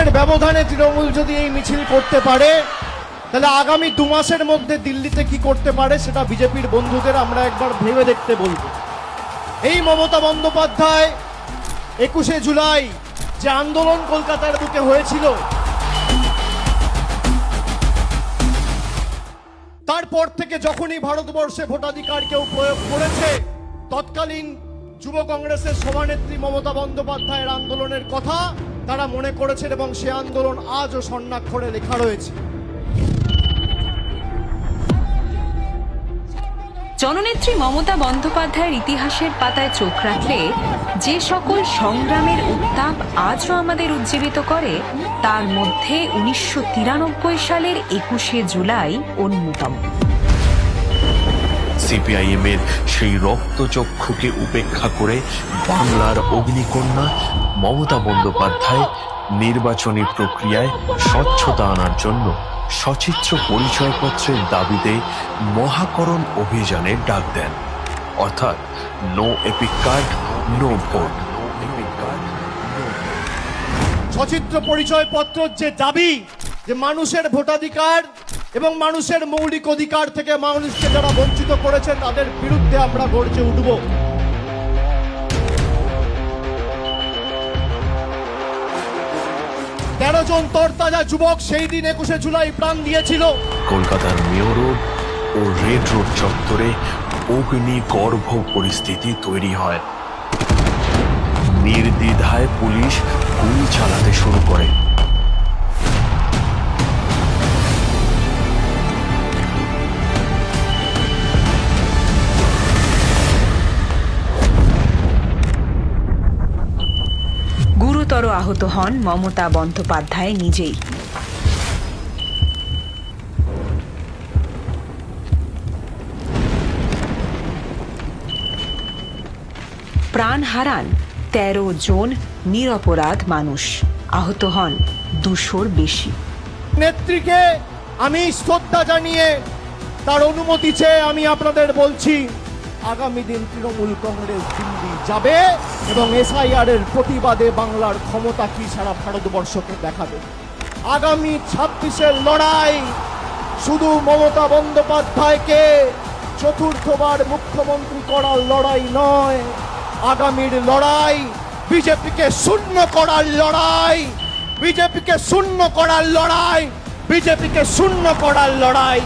ভোটের ব্যবধানে তৃণমূল যদি এই মিছিল করতে পারে, তাহলে আগামী 2 মাসের মধ্যে দিল্লিতে কি করতে পারে সেটা বিজেপির বন্ধুদের আমরা একবার ভেবে দেখতে বলবো। এই মমতা বন্দ্যোপাধ্যায় 21শে জুলাই যে আন্দোলন কলকাতার বুকে হয়েছিল, তারপর থেকে যখনই ভারতবর্ষে ভোটাধিকার কেউ প্রয়োগ করেছে, তৎকালীন যুব কংগ্রেসের সভানেত্রী মমতা বন্দ্যোপাধ্যায়ের আন্দোলনের কথা তারা মনে করেছেন এবং সে আন্দোলন আজও স্বর্ণাক্ষরে লেখা রয়েছে। জননেত্রী মমতা বন্দ্যোপাধ্যায়ের ইতিহাসের পাতায় চোখ রাখলে যে সকল সংগ্রামের উত্তাপ আজও আমাদের উজ্জীবিত করে, তার মধ্যে 1993 সালের 21শে জুলাই অন্যতম। সিপিআইএম এর সেই রক্তচক্ষুকে উপেক্ষা করে বাংলার অগ্নিকন্যা মমতা বন্দ্যোপাধ্যায় নির্বাচনী প্রক্রিয়ায় স্বচ্ছতা আনার জন্য সচিত্র পরিচয়পত্রের দাবিতে মহাকরণ অভিযানের ডাক দেন। অর্থাৎ no EPIC card no vote. সচিত্র পরিচয়পত্র যে দাবি, যে মানুষের ভোটাধিকার এবং মানুষের মৌলিক অধিকার থেকে মানুষকে যারা বঞ্চিত করেছেন তাদের বিরুদ্ধে আমরা গর্জে উঠব। তেরো জন তরতাজা যুবক সেই দিন 21শে জুলাই প্রাণ দিয়েছিল। কলকাতার মেয়র রোড ও রেড রোড চত্বরে অগ্নিগর্ভ পরিস্থিতি তৈরি হয়। নির্দ্বিধায় পুলিশ গুলি চালাতে শুরু করে। গুরুতর আহত হন মমতা বন্দ্যোপাধ্যায় নিজেই। প্রাণ হারান 13 জন নিরপরাধ মানুষ, আহত হন 200-র বেশি। নেত্রীকে আমি শ্রদ্ধা জানিয়ে তার অনুমতি চেয়ে আমি আপনাদের বলছি, আগামী দিন তৃণমূল কংগ্রেস দিল্লি যাবে এবং এসআইআর এর প্রতিবাদে বাংলার ক্ষমতা কি সারা ভারতবর্ষকে দেখাবে। আগামী 26-এর লড়াই শুধু মমতা বন্দ্যোপাধ্যায়কে চতুর্থবার মুখ্যমন্ত্রী করার লড়াই নয়, আগামীর লড়াই বিজেপিকে শূন্য করার লড়াই, বিজেপিকে শূন্য করার লড়াই, বিজেপিকে শূন্য করার লড়াই।